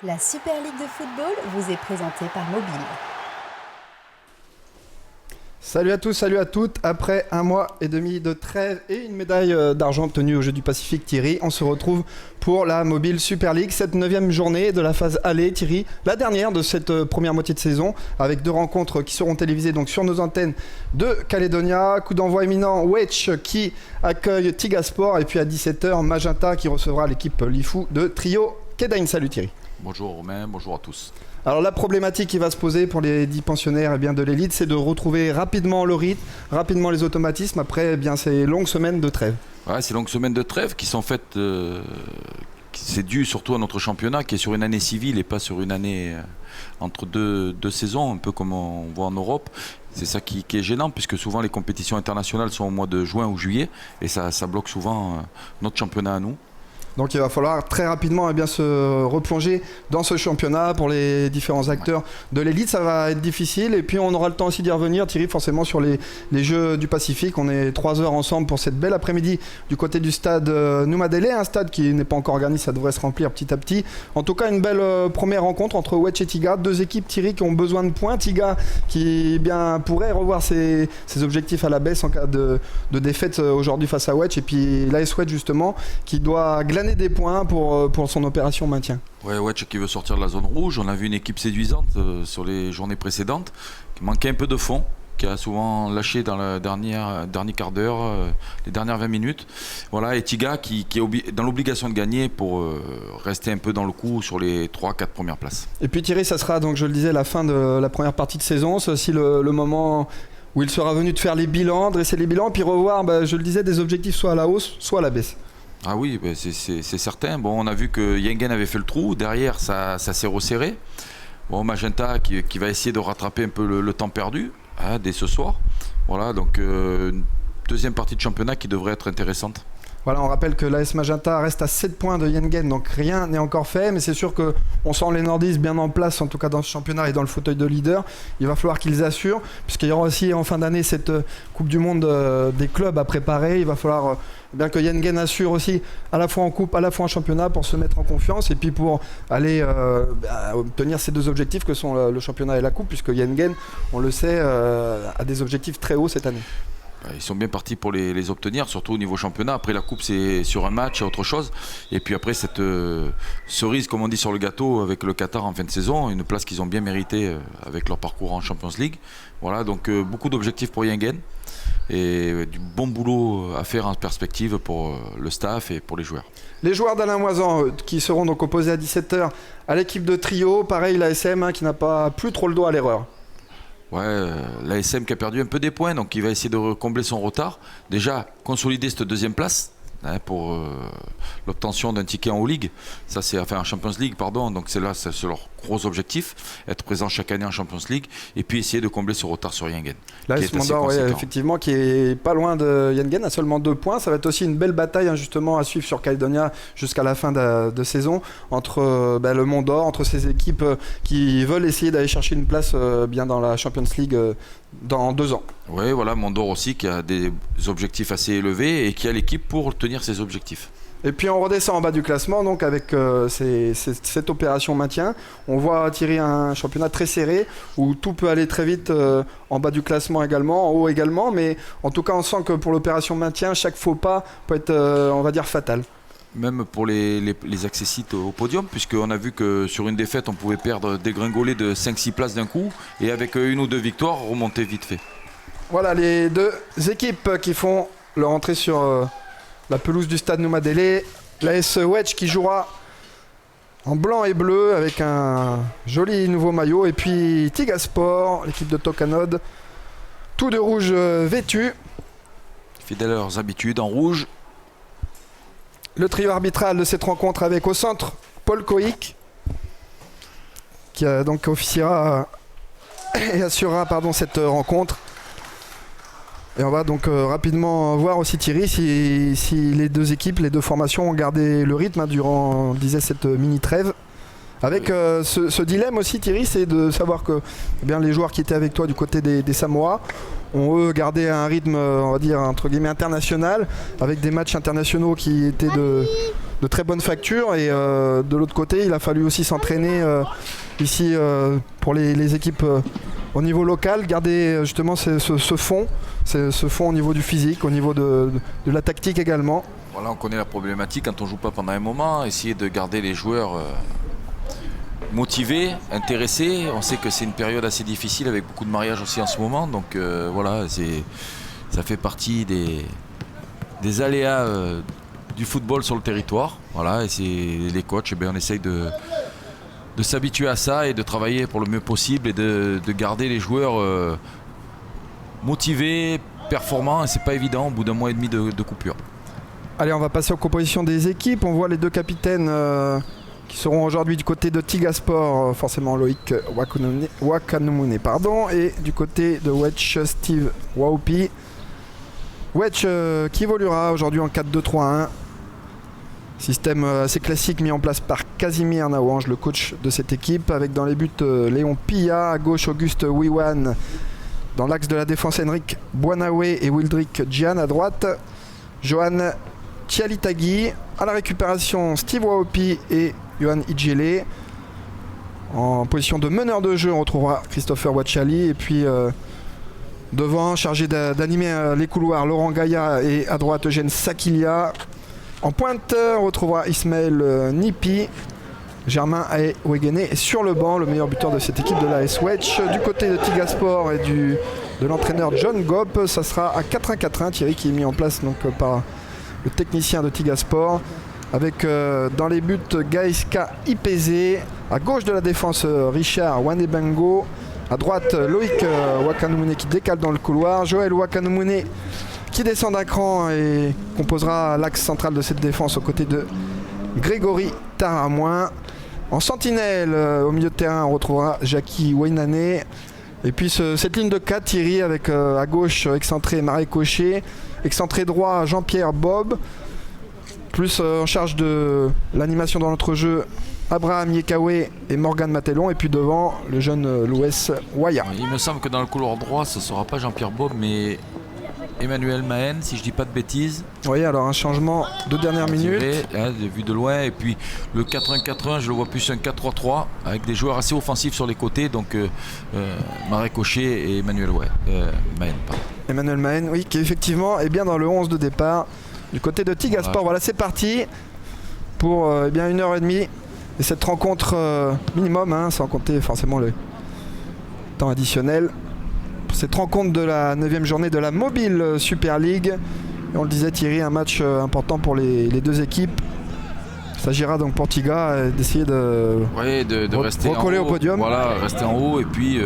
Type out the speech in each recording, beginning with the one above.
La Super League de football vous est présentée par Mobile. Salut à tous, salut à toutes. Après un mois et demi de trêve et une médaille d'argent obtenue aux Jeux du Pacifique, Thierry, on se retrouve pour la Mobile Super League, cette 9e journée de la phase aller, Thierry, la dernière de cette première moitié de saison, avec 2 rencontres qui seront télévisées donc sur nos antennes de Calédonia. Coup d'envoi éminent, Wedge qui accueille Tigasport, et puis à 17h, Magenta qui recevra l'équipe Lifou de Trio Kedain. Salut Thierry. Bonjour Romain, bonjour à tous. Alors la problématique qui va se poser pour les 10 pensionnaires de l'élite, c'est de retrouver rapidement le rythme, rapidement les automatismes après ces longues semaines de trêve. Ouais, ces longues semaines de trêve qui sont faites, c'est dû surtout à notre championnat qui est sur une année civile et pas sur une année entre deux saisons, un peu comme on voit en Europe. C'est ça qui est gênant, puisque souvent les compétitions internationales sont au mois de juin ou juillet, et ça bloque souvent notre championnat à nous. Donc il va falloir très rapidement se replonger dans ce championnat pour les différents acteurs de l'élite. Ça va être difficile, et puis on aura le temps aussi d'y revenir, Thierry, forcément sur les Jeux du Pacifique. On est 3 heures ensemble pour cette belle après-midi du côté du stade Noumadélé, un stade qui n'est pas encore garni, ça devrait se remplir petit à petit. En tout cas, une belle première rencontre entre Wedge et Tiga, 2 équipes, Thierry, qui ont besoin de points. Tiga qui pourrait revoir ses objectifs à la baisse en cas de défaite aujourd'hui face à Wedge, et puis l'AS Wedge justement qui doit glaner des points pour son opération maintien. Ouais, Wedge qui veut sortir de la zone rouge. On a vu une équipe séduisante sur les journées précédentes, qui manquait un peu de fond, qui a souvent lâché dans le dernier quart d'heure, les dernières 20 minutes. Voilà, et Tiga qui est dans l'obligation de gagner pour rester un peu dans le coup sur les 3-4 premières places. Et puis Thierry, ça sera donc, je le disais, la fin de la première partie de saison. C'est aussi le moment où il sera venu de faire les bilans, dresser les bilans, puis revoir, je le disais, des objectifs soit à la hausse, soit à la baisse. Ah oui, c'est certain. Bon, on a vu que Yengen avait fait le trou. Derrière, ça s'est resserré. Bon, Magenta qui va essayer de rattraper un peu le temps perdu dès ce soir. Voilà, donc une deuxième partie de championnat qui devrait être intéressante. Voilà, on rappelle que l'AS Magenta reste à 7 points de Yengen, donc rien n'est encore fait, mais c'est sûr qu'on sent les nordistes bien en place, en tout cas dans ce championnat et dans le fauteuil de leader. Il va falloir qu'ils assurent, puisqu'il y aura aussi en fin d'année cette Coupe du Monde des clubs à préparer. Il va falloir que Yengen assure aussi à la fois en coupe, à la fois en championnat, pour se mettre en confiance et puis pour aller obtenir ces 2 objectifs que sont le championnat et la coupe, puisque Yengen, on le sait, a des objectifs très hauts cette année. Ils sont bien partis pour les obtenir, surtout au niveau championnat. Après la coupe, c'est sur un match et autre chose. Et puis après cette cerise, comme on dit, sur le gâteau avec le Qatar en fin de saison, une place qu'ils ont bien méritée avec leur parcours en Champions League. Voilà, donc beaucoup d'objectifs pour Yengen et du bon boulot à faire en perspective pour le staff et pour les joueurs. Les joueurs d'Alain Moisan qui seront donc opposés à 17h à l'équipe de Trio. Pareil, l'ASM qui n'a pas plus trop le dos à l'erreur. Ouais, l'ASM qui a perdu un peu des points, donc il va essayer de combler son retard. Déjà, consolider cette 2e place pour l'obtention d'un ticket en Ligue. Ça, en Champions League, pardon. Donc c'est leur gros objectif, être présent chaque année en Champions League, et puis essayer de combler ce retard sur Yengen. L'AS Mandor, effectivement, qui est pas loin de Yengen, à seulement 2 points. Ça va être aussi une belle bataille justement à suivre sur Calédonia jusqu'à la fin de saison entre le Mandor, entre ces équipes qui veulent essayer d'aller chercher une place bien dans la Champions League dans 2 ans. Oui, voilà, Mandor aussi qui a des objectifs assez élevés et qui a l'équipe pour tenir ses objectifs. Et puis on redescend en bas du classement, donc avec cette opération maintien. On voit Thierry un championnat très serré où tout peut aller très vite en bas du classement également, en haut également, mais en tout cas on sent que pour l'opération maintien, chaque faux pas peut être, on va dire, fatal. Même pour les accessites au podium, puisqu'on a vu que sur une défaite, on pouvait dégringoler de 5-6 places d'un coup, et avec 1 ou 2 victoires, remonter vite fait. Voilà les 2 équipes qui font leur entrée sur la pelouse du stade Noumadélé. L'AS Wedge qui jouera en blanc et bleu avec un joli nouveau maillot, et puis Tigasport, l'équipe de Tocanod, tout de rouge vêtu. Fidèles à leurs habitudes, en rouge. Le trio arbitral de cette rencontre avec au centre Paul Coïc, qui donc officiera et assurera cette rencontre. Et on va donc rapidement voir aussi, Thierry, si les 2 équipes, les 2 formations ont gardé le rythme durant, on disait, cette mini-trêve. Avec ce dilemme aussi, Thierry, c'est de savoir que les joueurs qui étaient avec toi du côté des Samoa ont eux gardé un rythme, on va dire, entre guillemets, international, avec des matchs internationaux qui étaient de de très bonne facture. Et de l'autre côté, il a fallu aussi s'entraîner ici pour les équipes au niveau local, garder justement ce fond au niveau du physique, au niveau de la tactique également. Voilà, on connaît la problématique quand on ne joue pas pendant un moment, essayer de garder les joueurs motivés, intéressés. On sait que c'est une période assez difficile avec beaucoup de mariages aussi en ce moment, donc voilà, ça fait partie des aléas du football sur le territoire. Voilà, et c'est les coachs, eh bien, on essaye de s'habituer à ça et de travailler pour le mieux possible et de garder les joueurs motivés, performants. Et c'est pas évident au bout d'un mois et demi de coupure. Allez, on va passer aux compositions des équipes. On voit les deux capitaines qui seront aujourd'hui du côté de Tigaspor, forcément Loïc Wakanumune, et du côté de Wedge, Steve Waopi. Wedge qui évoluera aujourd'hui en 4-2-3-1. Système assez classique mis en place par Casimir Nawange, le coach de cette équipe, avec dans les buts Léon Pilla, à gauche Auguste Wiwan, dans l'axe de la défense Henrik Buanawe et Wildrick Gian, à droite Johan Tialitagi, à la récupération Steve Waopi et Johan Idjele. En position de meneur de jeu, on retrouvera Christopher Wachali, et puis devant, chargé d'animer les couloirs, Laurent Gaïa, et à droite Eugène Sakilia. En pointe, on retrouvera Ismaël Nipi, Germain Aewegene, et sur le banc, le meilleur buteur de cette équipe de l'AS Wedge. Du côté de Tigaspor et de l'entraîneur John Gopp, ça sera à 4-1-4-1, Thierry, qui est mis en place donc par le technicien de Tigaspor, avec dans les buts Gaïska Ipeze, à gauche de la défense Richard Wanebango, à droite Loïc Wakanumune qui décale dans le couloir, Joël Wakanumune qui descend d'un cran et composera l'axe central de cette défense aux côtés de Grégory Taramoin. En sentinelle, au milieu de terrain, on retrouvera Jackie Wainane. Et puis cette ligne de 4, Thierry, avec à gauche excentré Marie Cochet, excentré droit Jean-Pierre Bob, plus en charge de l'animation dans l'entrejeu Abraham Yekawe et Morgan Matelon, et puis devant le jeune Louis Waya. Il me semble que dans le couloir droit, ce ne sera pas Jean-Pierre Bob, mais Emmanuel Mahen, si je dis pas de bêtises. Oui, alors un changement de dernière minute. Vu de loin, et puis le 4-1-4-1, je le vois plus un 4-3-3 avec des joueurs assez offensifs sur les côtés, donc Marie Cochet et Emmanuel Mahen. Emmanuel Mahen, oui, qui effectivement est bien dans le 11 de départ du côté de Tigaspor. Voilà, c'est parti pour bien 1h30 et cette rencontre minimum, sans compter forcément le temps additionnel. Cette rencontre de la 9e journée de la Mobile Super League. Et on le disait, Thierry, un match important pour les deux équipes. Il s'agira donc pour Tiga d'essayer de rester recoller au podium. Voilà, rester en haut, et puis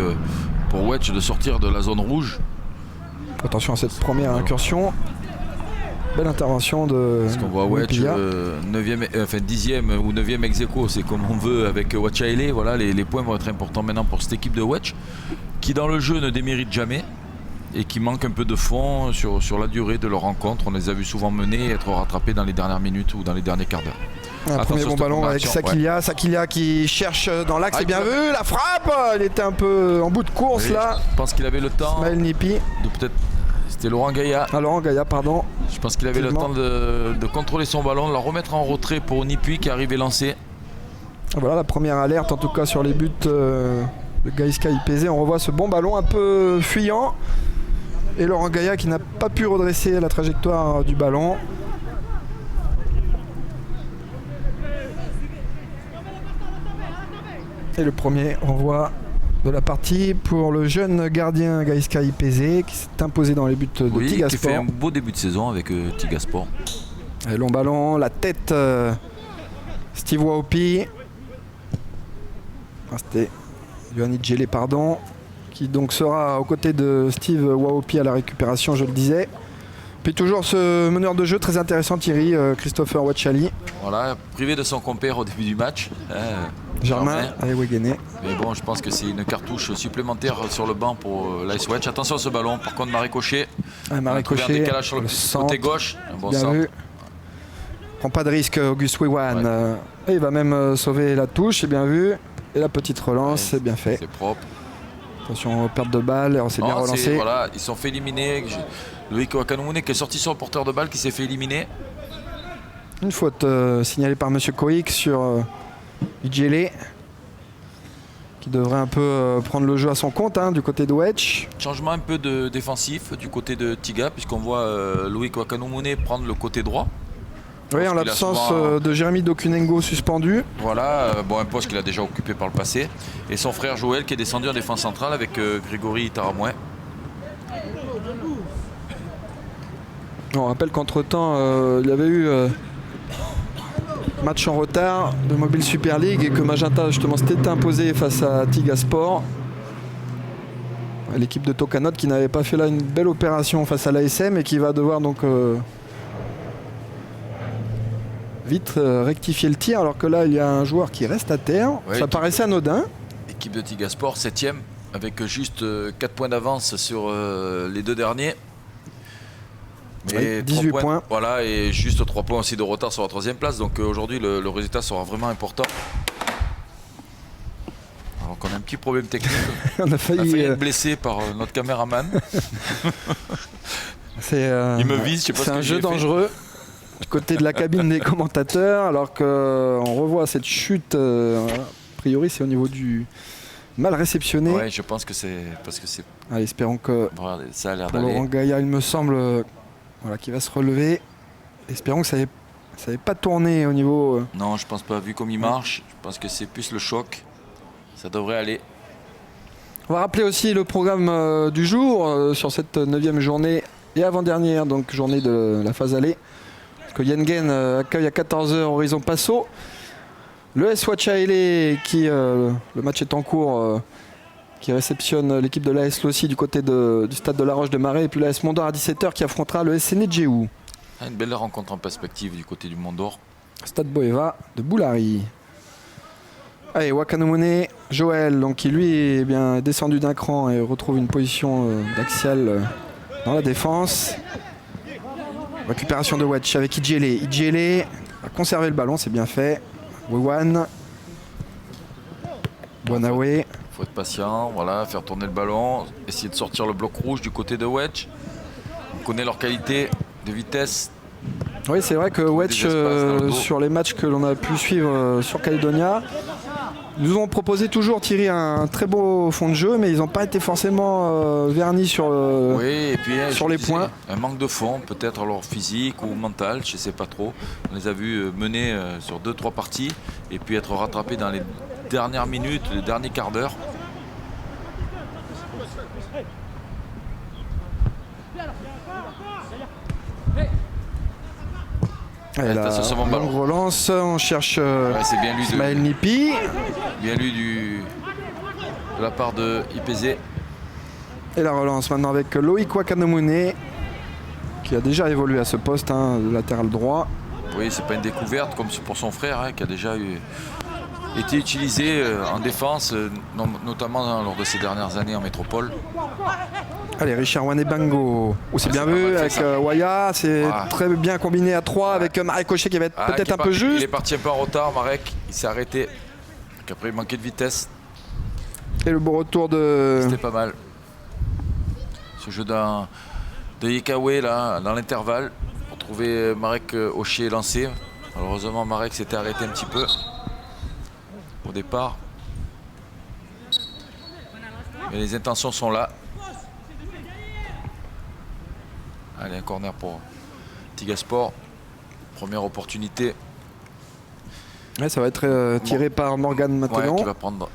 pour Wedge de sortir de la zone rouge. Attention à cette première incursion. Belle intervention de. Parce qu'on voit Wedge 10e ou 9e ex-aequo, c'est comme on veut avec Wachaile. Voilà, les points vont être importants maintenant pour cette équipe de Wedge, qui dans le jeu ne démérite jamais et qui manque un peu de fond sur la durée de leur rencontre. On les a vus souvent mener et être rattrapés dans les dernières minutes ou dans les derniers quarts d'heure. Un premier bon ballon avec Sakilia. Ouais. Sakilia qui cherche dans l'axe, c'est bien vu. La frappe, il était un peu en bout de course là. Je pense qu'il avait le temps. Ismaël Nipi. Peut-être. C'était Laurent Gaïa. Laurent Gaïa, pardon. Je pense qu'il avait le temps de contrôler son ballon, de la remettre en retrait pour Nipi qui arrive lancé. Voilà la première alerte en tout cas sur les buts de Gaïska Ipeze. On revoit ce bon ballon un peu fuyant. Et Laurent Gaïa qui n'a pas pu redresser la trajectoire du ballon. Et le premier renvoi de la partie pour le jeune gardien Gaïska Ipeze qui s'est imposé dans les buts de Tigaspor. Qui fait un beau début de saison avec Tigaspor. Et long ballon, la tête Steve Waopi. C'était Johan Idjele, pardon, qui donc sera aux côtés de Steve Waopi à la récupération, je le disais. Puis toujours ce meneur de jeu très intéressant, Thierry, Christopher Wachali. Voilà, privé de son compère au début du match. Germain Aewegene. Mais bon, je pense que c'est une cartouche supplémentaire sur le banc pour l'AS Wedge. Attention à ce ballon, par contre Marie Cochet. Marie Cochet, un décalage sur le côté gauche. Un bon bien centre. Vu. Prend pas de risque, Auguste Wiwan. Ouais. Et il va même sauver la touche, c'est bien vu. Et la petite relance, c'est bien fait. C'est propre. Attention, perte de balle, on s'est bien relancé. Voilà, ils sont fait éliminer. Loïc Wakanumune qui est sorti sur le porteur de balle qui s'est fait éliminer. Une faute signalée par Monsieur Koik sur Ijele, qui devrait un peu prendre le jeu à son compte du côté de Wedge. Changement un peu de défensif du côté de Tiga, puisqu'on voit Loïc Wakanomune prendre le côté droit. Oui, en l'absence de Jérémy Dokunengo suspendu. Voilà, un poste qu'il a déjà occupé par le passé. Et son frère Joël qui est descendu en défense centrale avec Grégory Taramouin. On rappelle qu'entre-temps, il y avait eu match en retard de Mobile Super League et que Magenta justement s'était imposé face à Tiga Sport. L'équipe de Tokanot qui n'avait pas fait là une belle opération face à l'ASM et qui va devoir donc vite rectifier le tir, alors que là il y a un joueur qui reste à terre. Ça paraissait anodin. Équipe de Tiga Sport 7ème avec juste 4 points d'avance sur les 2 derniers. Et 18 points. Voilà, et juste 3 points aussi de retard sur la 3e place. Donc aujourd'hui le résultat sera vraiment important. Alors qu'on a un petit problème technique. On a failli être blessé par notre caméraman. Il me vise, je sais pas ce que j'ai fait. C'est un jeu dangereux. Du côté de la cabine des commentateurs, alors qu'on revoit cette chute, a priori c'est au niveau du mal réceptionné. Ouais, je pense que c'est parce que c'est. Allez, espérons que voilà, ça a l'air pour d'aller. Laurent Gaïa, il me semble, qu'il va se relever. Espérons que ça n'avait pas tourné au niveau. Non, je pense pas. Vu comme il marche, je pense que c'est plus le choc. Ça devrait aller. On va rappeler aussi le programme du jour sur cette 9e journée et avant-dernière, donc journée de la phase aller. Que Yengen accueille à 14h Horizon Passo. Le S Wachaele qui, le match est en cours, qui réceptionne l'équipe de l'AS Lossi du côté du stade de la Roche de Marais. Et puis l'AS Mondor à 17h qui affrontera le SN Djéou. Une belle rencontre en perspective du côté du Mondor. Stade Boeva de Boulari. Allez, Wakanomune, Joël, donc, qui lui est bien descendu d'un cran et retrouve une position d'axial dans la défense. Récupération de Wedge avec Ijele. Ijele a conservé le ballon, c'est bien fait. Wewan. Bonawe. Il faut être patient, voilà, faire tourner le ballon, essayer de sortir le bloc rouge du côté de Wedge. On connaît leur qualité de vitesse. Oui, c'est vrai que Wedge, sur les matchs que l'on a pu suivre sur Caledonia, nous ont proposé toujours, Thierry, un très beau fond de jeu, mais ils n'ont pas été forcément vernis sur, sur les points. Un manque de fond, peut-être alors physique ou mental, je ne sais pas trop. On les a vus mener sur 2-3 parties et puis être rattrapés dans les dernières minutes, les derniers quarts d'heure. Et la longue relance, on cherche bien lui Ismaël Nipi. Bien lu de la part de IPZ. Et la relance maintenant avec Loïc Wakanomune, qui a déjà évolué à ce poste, de latéral droit. Oui, c'est pas une découverte comme pour son frère, qui a déjà été utilisé en défense, notamment lors de ces dernières années en métropole. Allez, Richard Wanebango, c'est bien vu avec Waya, c'est très bien combiné à 3 avec Marek Cochet qui va être peut-être un peu juste. Il est parti un peu en retard, Marek, il s'est arrêté, après il manquait de vitesse. Et le beau retour de... C'était pas mal. Ce jeu de Yekawe là, dans l'intervalle, pour trouver Marek Cochet lancé. Malheureusement, Marek s'était arrêté un petit peu au départ. Mais les intentions sont là. Allez, un corner pour Tiga Sport. Première opportunité. Ouais, ça va être tiré par Morgan maintenant. Qui va prendre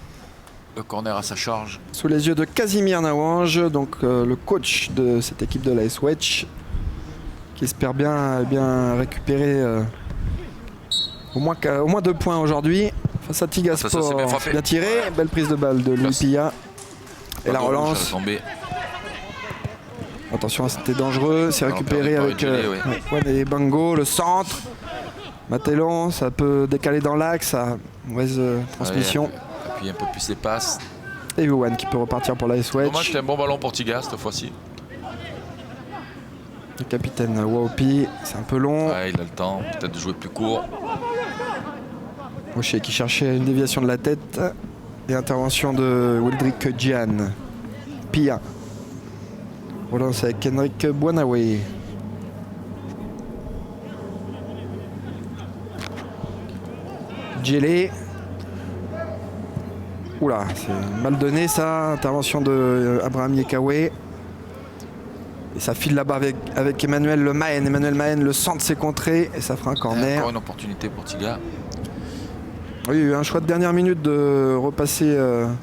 le corner à sa charge. Sous les yeux de Casimir Nawange, donc le coach de cette équipe de l'AS Wedge, qui espère bien récupérer au moins 2 points aujourd'hui face à Tiga Sport. Bien tiré, belle prise de balle de Louis Pilla. Et la relance. Attention, c'était dangereux, c'est récupéré avec Bango, le centre. Matellon, ça peut décaler dans l'axe, mauvaise transmission. Appuyer un peu plus les passes. Et Yuan qui peut repartir pour l'AS Wedge. Dommage, c'était un bon ballon pour Tiga cette fois-ci. Le capitaine Waopi, c'est un peu long. Ouais, il a le temps, peut-être de jouer plus court. Moshe qui cherchait une déviation de la tête. Et intervention de Wildrick Gian. Pia. Relance avec Henrik Boanawe. Djelé. Oula, c'est mal donné ça. Intervention de Abraham Yekawe. Et ça file là-bas avec Emmanuel Le Mahen. Emmanuel Mahen, le centre s'est contré et ça fera un corner. Encore une opportunité pour Tiga. Oui, il y a eu un choix de dernière minute de repasser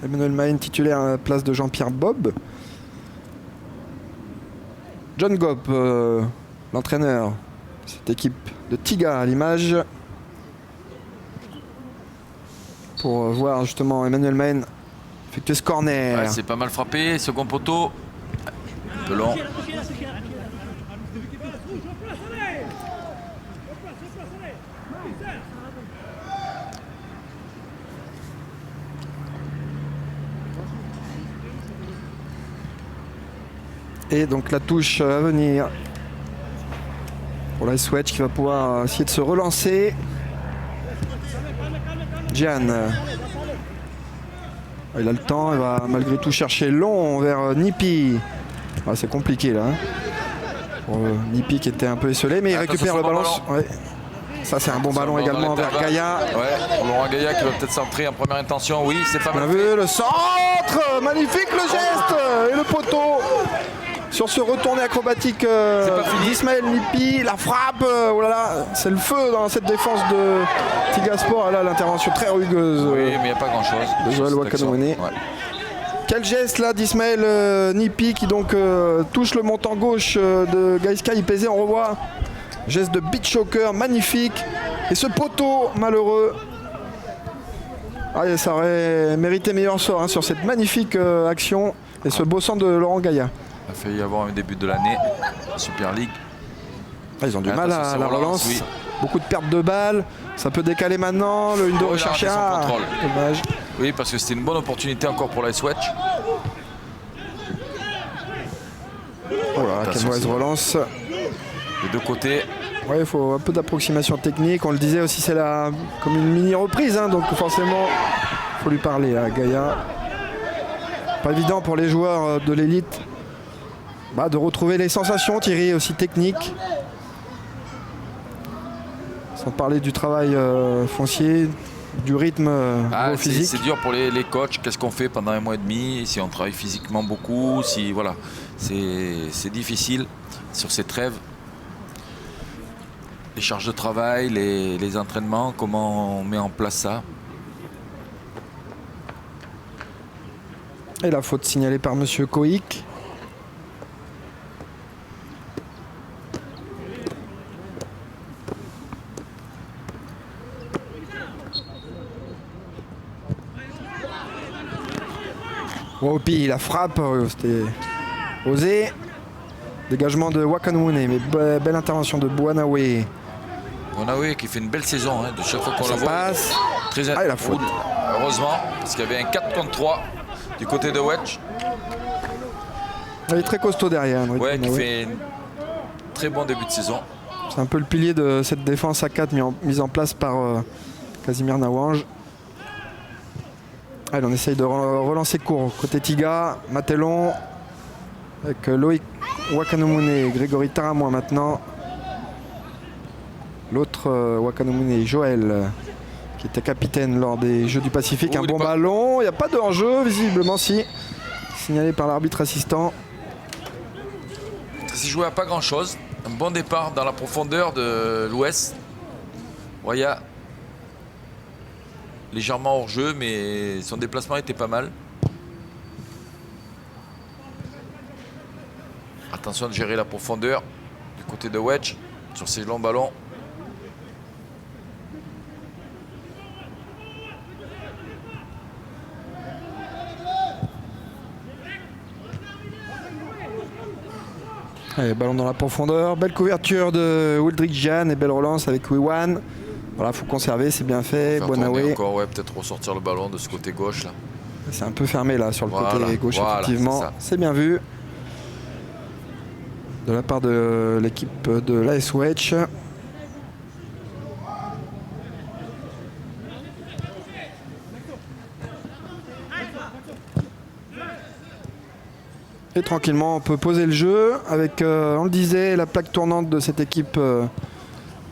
Emmanuel Mahen titulaire à la place de Jean-Pierre Bob. John Gopp, l'entraîneur de cette équipe de Tiga à l'image. Pour voir justement Emmanuel Mahen effectuer ce corner. Ouais, c'est pas mal frappé, second poteau. Un peu long. Et donc la touche à venir pour la Swatch qui va pouvoir essayer de se relancer. Gian. Il a le temps, il va malgré tout chercher long vers Nipi. Ah, c'est compliqué là. Hein. Pour Nipi qui était un peu esselé, mais il récupère le ballon. Ouais. Ça c'est un bon ballon également vers Gaïa. Ouais, pour Laurent Gaïa qui va peut-être centrer en première intention. Oui, c'est pas mal. Bien vu, le centre. Magnifique le geste. Et le poteau. Sur ce retourné acrobatique d'Ismaël Nipi, la frappe, oh là là, c'est le feu dans cette défense de Tigasport. Ah là, l'intervention très rugueuse. Oui, mais il n'y a pas grand-chose. De Joël Wakanouene. Ouais. Quel geste là d'Ismaël Nipi qui donc touche le montant gauche de Gaïska Ipézé, on revoit. Geste de beach choker, magnifique. Et ce poteau malheureux. Ah, ça aurait mérité meilleur sort hein, sur cette magnifique action. Et ce beau centre de Laurent Gaïa. Il a failli y avoir un début de l'année, Super League. Ah, ils ont du mal à la relance. Oui. Beaucoup de pertes de balles. Ça peut décaler maintenant. Le 1 de rechercher. Ah, dommage. Oui, parce que c'était une bonne opportunité encore pour la Swatch. Oh là, quelle mauvaise relance. Les deux côtés. Oui, il faut un peu d'approximation technique. On le disait aussi, c'est comme une mini reprise. Hein, donc forcément, il faut lui parler à Gaïa. Pas évident pour les joueurs de l'élite. De retrouver les sensations, Thierry, aussi techniques. Sans parler du travail foncier, du rythme physique. C'est dur pour les coachs. Qu'est-ce qu'on fait pendant un mois et demi? Si on travaille physiquement beaucoup, si voilà, c'est difficile sur ces trêves. Les charges de travail, les entraînements, comment on met en place ça? Et la faute signalée par Monsieur Koïk. Wopi, la frappe, c'était osé. Dégagement de Wakanouene, mais belle intervention de Bouanawe. Bouanawe qui fait une belle saison, hein, de chaque fois qu'on la voit. Passe. Très et la faute. Heureusement, parce qu'il y avait un 4 contre 3 du côté de Wedge. Il est très costaud derrière. Ouais, qui fait un très bon début de saison. C'est un peu le pilier de cette défense à 4 mise en place par Casimir Nawange. Allez, on essaye de relancer court. Côté Tiga, Matellon, avec Loïc Wakanouene et Grégory Taramois maintenant. L'autre Wakanouene, Joël, qui était capitaine lors des Jeux du Pacifique. Un bon ballon, il n'y a pas de hors-jeu, visiblement si. Signalé par l'arbitre assistant. Ça s'est joué à pas grand-chose. Un bon départ dans la profondeur de l'Ouest. Roya. Légèrement hors jeu, mais son déplacement était pas mal. Attention de gérer la profondeur du côté de Wedge sur ces longs ballons. Allez, ballon dans la profondeur, belle couverture de Wildrick Jan et belle relance avec Wiwan. Voilà, faut conserver, c'est bien fait. Bouanawe. Encore, ouais, peut-être ressortir le ballon de ce côté gauche là. C'est un peu fermé là sur le côté gauche, effectivement. C'est bien vu. De la part de l'équipe de l'AS Wedge. Et tranquillement, on peut poser le jeu avec, on le disait, la plaque tournante de cette équipe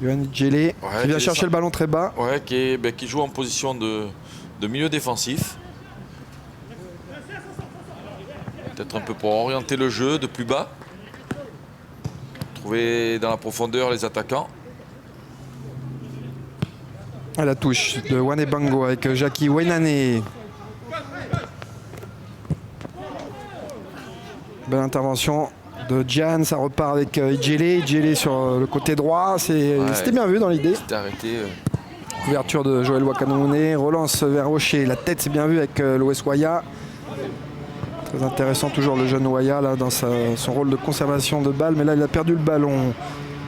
Yohan Idjele qui vient qui chercher descend. le ballon très bas. Ouais, qui joue en position de milieu défensif. Peut-être un peu pour orienter le jeu de plus bas. Trouver dans la profondeur les attaquants. À la touche de Wane Bango avec Jackie Wainane. Belle intervention de Gian, ça repart avec Idjele. Idjele sur le côté droit, c'était bien vu dans l'idée. C'était arrêté. Ouverture de Joël Wakanomune, relance vers Rocher, la tête c'est bien vu avec l'OS Waya. Très intéressant toujours le jeune Waya là, dans son rôle de conservation de balle, mais là il a perdu le ballon.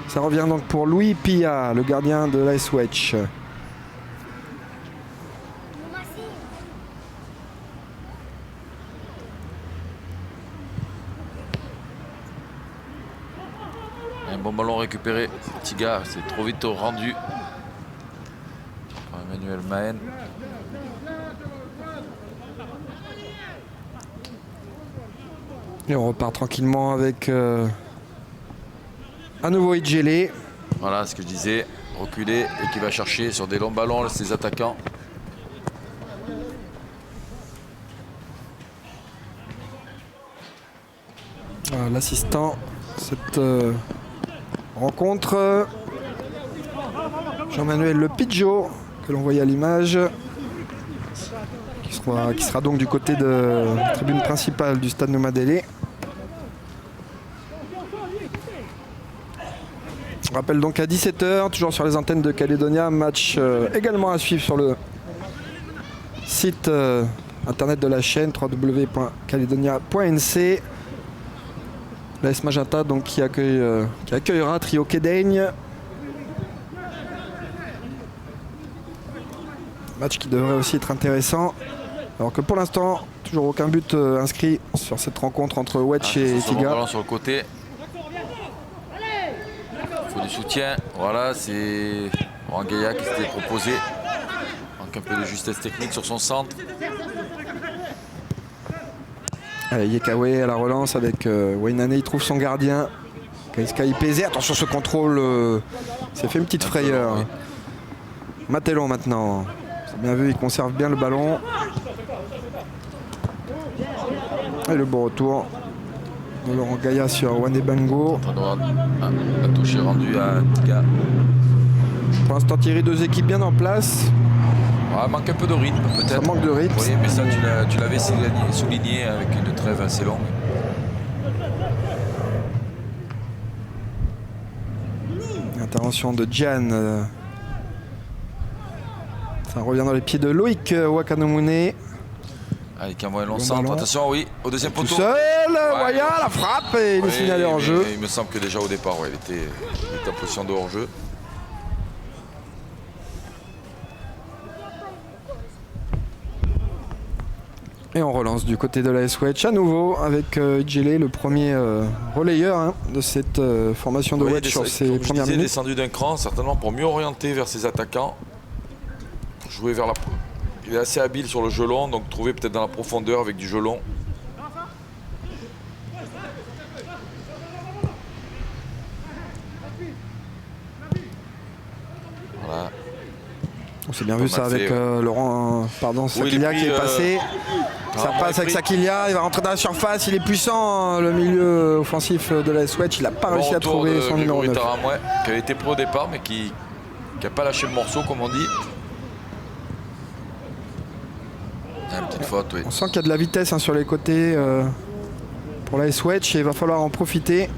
Ça revient donc pour Louis Pilla, le gardien de l'AS Wedge. Un bon ballon récupéré. Tiga c'est trop vite rendu. Emmanuel Mahen. Et on repart tranquillement avec à nouveau Idjele. Voilà ce que je disais. Reculer et qui va chercher sur des longs ballons ses attaquants. L'assistant cette rencontre, Jean-Manuel Le Pidgeot, que l'on voyait à l'image, qui sera donc du côté de la tribune principale du stade Noumadélé. On rappelle donc à 17 h, toujours sur les antennes de Calédonia, match également à suivre sur le site internet de la chaîne www.caledonia.nc. L'AS Magenta donc, qui accueillera Trio Kédaigne. Match qui devrait aussi être intéressant. Alors que pour l'instant, toujours aucun but inscrit sur cette rencontre entre Wedge et Tiga. Ballon sur le côté. Il faut du soutien. Voilà, c'est Rangaya qui s'était proposé. Manque un peu de justesse technique sur son centre. Allez, Yekawe à la relance avec Wainane, il trouve son gardien. Kaiska Ipeze, attention ce contrôle, s'est fait une petite frayeur. Oui. Matelon maintenant, c'est bien vu, il conserve bien le ballon. Et le bon retour de Laurent Gaïa sur Wane Bango. La touche est rendue à Tiga. Pour l'instant Thierry, deux équipes bien en place. Ah, manque un peu de rythme peut-être. Ça manque de rythme. Oui, mais ça tu l'avais souligné avec une trêve assez longue. Intervention de Gian. Ça revient dans les pieds de Loïc Wakanomune. Allez, qui envoie un long Bon centre. ballon. Attention, oui, au deuxième Tout poteau. seul, Waya, la frappe et il est Oui, signalé en mais jeu. Il me semble que déjà au départ, il était en position de hors-jeu. Et on relance du côté de l'AS Wedge à nouveau avec Idjele, le premier relayeur de cette formation de Oui, Wedge sur ses comme je premières disais, minutes. descendu d'un cran, certainement pour mieux orienter vers ses attaquants. Jouer vers la. Il est assez habile sur le jeu long, donc trouver peut-être dans la profondeur avec du jeu long. Voilà. On s'est bien vu ça mal avec fait, ouais. Laurent, Sakilia qui est passé. Ça passe avec Sakilia, il va rentrer dans la surface, il est puissant, le milieu offensif de l'AS Wedge, il n'a pas réussi à trouver son numéro 9. Taramoué, qui a été pro au départ, mais qui n'a pas lâché le morceau, comme on dit. Une petite faute, oui. On sent qu'il y a de la vitesse sur les côtés pour l'AS Wedge et il va falloir en profiter.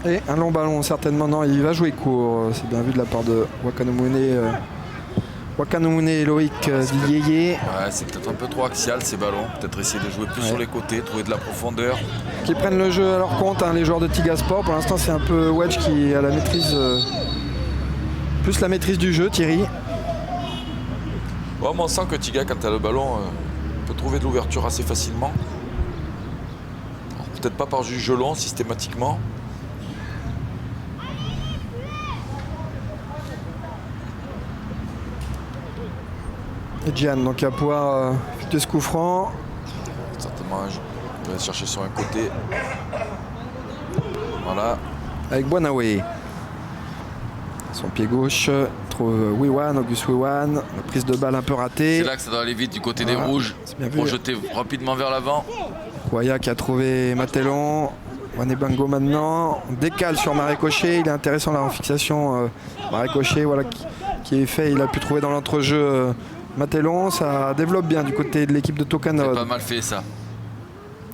Et un long ballon certainement, non, il va jouer court, c'est bien vu de la part de Wakanomune et Loïc Diyeye. Ouais, c'est peut-être un peu trop axial ces ballons, peut-être essayer de jouer plus sur les côtés, trouver de la profondeur. Qui prennent le jeu à leur compte, les joueurs de Tiga Sport. Pour l'instant c'est un peu Wedge qui a la maîtrise, plus la maîtrise du jeu, Thierry. Ouais, mais on sent que Tiga, quand tu as le ballon, peut trouver de l'ouverture assez facilement. Peut-être pas par du jeu long systématiquement. Et Gian, donc il va pouvoir fuiter ce coup franc. Certainement, il va chercher sur un côté. Voilà. Avec Boinawe. Son pied gauche, trouve Wiwan, Auguste Wiwan. La prise de balle un peu ratée. C'est là que ça doit aller vite du côté des Voilà. rouges. Bien vu. Projeté rapidement vers l'avant. Waya qui a trouvé Matellon. Wanebango maintenant. On décale sur Marécochet. Il est intéressant la fixation. Marécochet voilà, qui est fait. Il a pu trouver dans l'entrejeu Matellon. Ça développe bien du côté de l'équipe de C'est Tokanod. pas mal fait ça.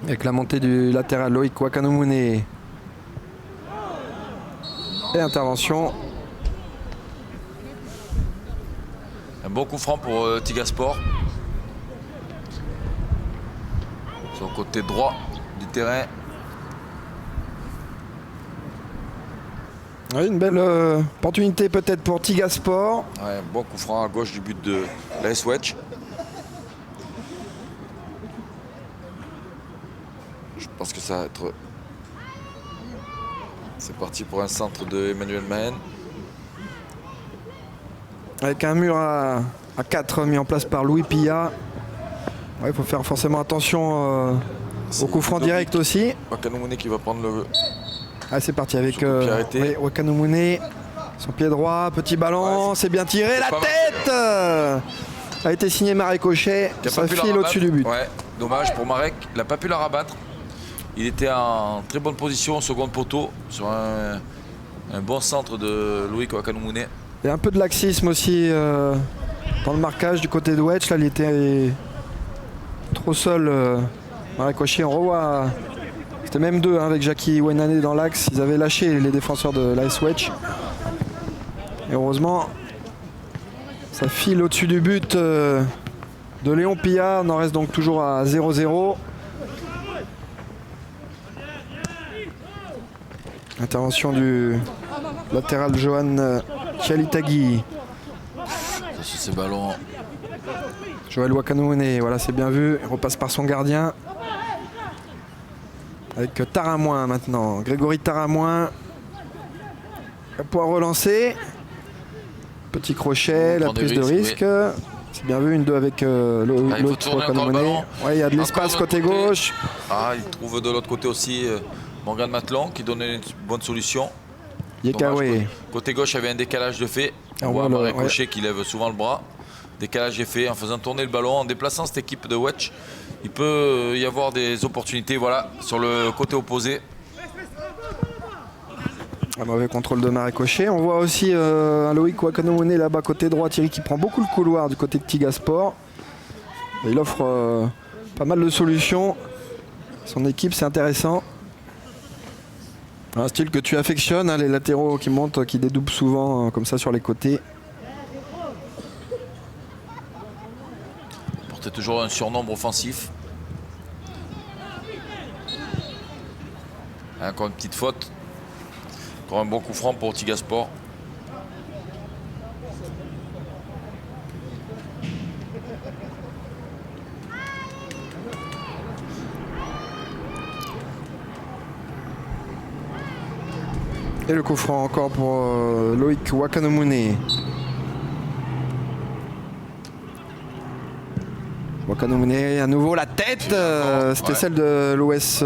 Avec la montée du latéral Loïc Wakanomune. Et intervention. Un bon coup franc pour Tigasport. Sur le côté droit du terrain. Oui, une belle opportunité peut-être pour Tigasport. Ouais, un bon coup franc à gauche du but de l'AS Wedge. Je pense que ça va être... C'est parti pour un centre de Emmanuel Mahen. Avec un mur à 4 mis en place par Louis Pilla. Il faut faire forcément attention au coup franc direct aussi. Wakanomune qui va prendre le... Ah, c'est parti avec Son coup de pied arrêté. Wakanomune. Son pied droit, petit ballon, Ouais, c'est bien tiré. La pas mal. tête a été signé Marécochet. Qui a Ça pas pu la file rabattre. au-dessus du but. Ouais, dommage pour Marek. Il n'a pas pu la rabattre. Il était en très bonne position au second poteau sur un bon centre de Loïc Wakanomune. Il y a un peu de laxisme aussi dans le marquage du côté de Wedge. Là, il était trop seul. Marécochet, on revoit. C'était même deux avec Jackie Wenane dans l'axe. Ils avaient lâché les défenseurs de l'AS Wedge. Et heureusement, ça file au-dessus du but de Léon Pilla. On en reste donc toujours à 0-0. Intervention du latéral Johan Chialitagui. Sur ces ballons. Joël Wakanomune, voilà, c'est bien vu. Il repasse par son gardien. Avec Taramoin maintenant. Grégory Taramoin. Il va pouvoir relancer. Petit crochet, la Prendre prise des de risques, risque. C'est bien vu, une 2 avec il faut Loïc tourner encore le Wakanomune. ballon. Ouais, il y a de Encore l'espace de côté l'autre côté. gauche. Ah, il trouve de l'autre côté aussi Morgan Matlon qui donnait une bonne solution. Yekawe. Dommage, côté gauche, il y avait un décalage de fait. Ah, On voit voilà, Marécochet qui lève souvent le bras. Décalage est fait en faisant tourner le ballon, en déplaçant cette équipe de Wedge. Il peut y avoir des opportunités voilà, sur le côté opposé. Un mauvais contrôle de Marécochet. On voit aussi un Loïc Wakanomune là-bas côté droit. Thierry qui prend beaucoup le couloir du côté de Tigasport. Et il offre pas mal de solutions. Son équipe, c'est intéressant. Un style que tu affectionnes, hein, les latéraux qui montent, qui dédoublent souvent comme ça sur les côtés. Portait toujours un surnombre offensif. Encore une petite faute. Encore un bon coup franc pour Tigasport. Et le coup franc encore pour Loïc Wakanomune. Wakanomune à nouveau la tête. C'était Ouais. celle de l'OS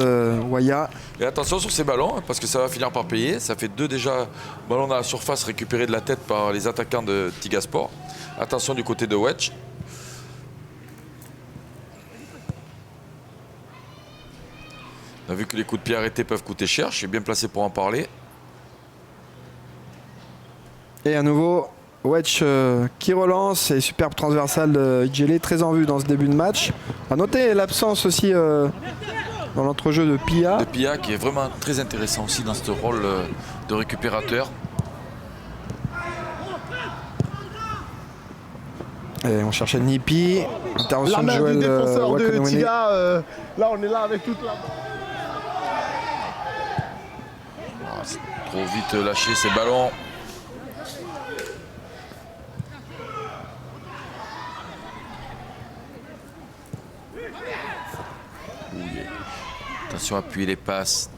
Waya. Et attention sur ces ballons, parce que ça va finir par payer. Ça fait 2 déjà ballons dans la surface récupérés de la tête par les attaquants de Tigasport. Attention du côté de Wedge. On a vu que les coups de pied arrêtés peuvent coûter cher. Je suis bien placé pour en parler. Et à nouveau, Wedge qui relance et superbe transversale de Idjele, très en vue dans ce début de match. A noter l'absence aussi dans l'entrejeu de Pilla. De Pilla qui est vraiment très intéressant aussi dans ce rôle de récupérateur. Et on cherchait Nipi. Intervention La de main du Joël défenseur de Wakanomune. Tiga, là on est là avec toute la... Ah, c'est trop vite lâché ces ballons. Attention à appuyer les passes.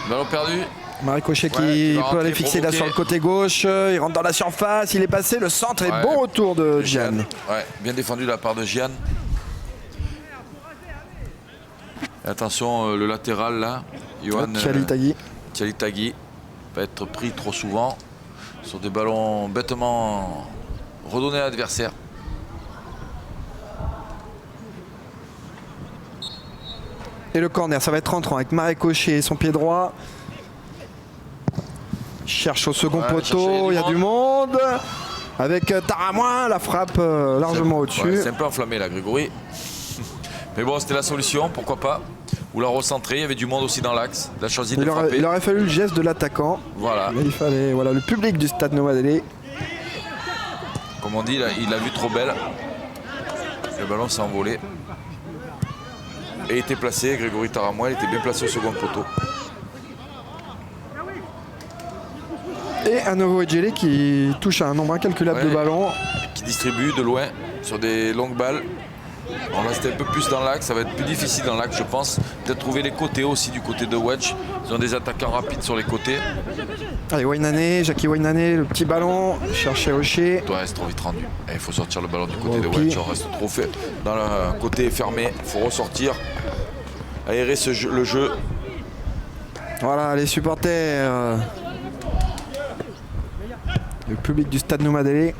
Ballon perdu. Marie-Cochet Ouais, qui va peut rentrer, aller fixer là provoquer. sur le côté gauche. Il rentre dans la surface, il est passé, le centre et Ouais. bon retour de Gian. Ouais, bien défendu de la part de Gian. Et attention, le latéral là, Johan Tchalitagui. Tchalitagui, va être pris trop souvent sur des ballons bêtement redonnés à l'adversaire. Et le corner, ça va être rentrant avec Marie-Cochet et son pied droit. Il cherche au second Ouais, chercher poteau, du il y a du monde. Avec Taramoin, la frappe largement au-dessus. Ouais, c'est un peu enflammé là, Grégory. Mais bon, c'était la solution, pourquoi pas. Ou la recentrer, il y avait du monde aussi dans l'axe. Il a choisi de frapper. Il aurait fallu le geste de l'attaquant. Voilà, Mais il fallait, voilà, le public du Stade Nomadélé. comme on dit, il l'a vu trop belle. Le ballon s'est envolé. Et était placé, Grégory Taramois, il était bien placé au second poteau. Et à nouveau Edgelé qui touche à un nombre incalculable de Ouais. ballons. Qui distribue de loin sur des longues balles. On va rester un peu plus dans l'axe, ça va être plus difficile dans l'axe je pense. Peut-être trouver les côtés aussi du côté de Wedge. Ils ont des attaquants rapides sur les côtés. Allez, Wainane, Jackie Wainane, le petit ballon, chercher Hocher. Ouais, c'est trop vite rendu. Il faut sortir le ballon du côté de Puis- Wedge. On reste trop fait dans le côté fermé. Il faut ressortir. Aérer le jeu. Voilà, les supporters. Le public du Stade Nomadélé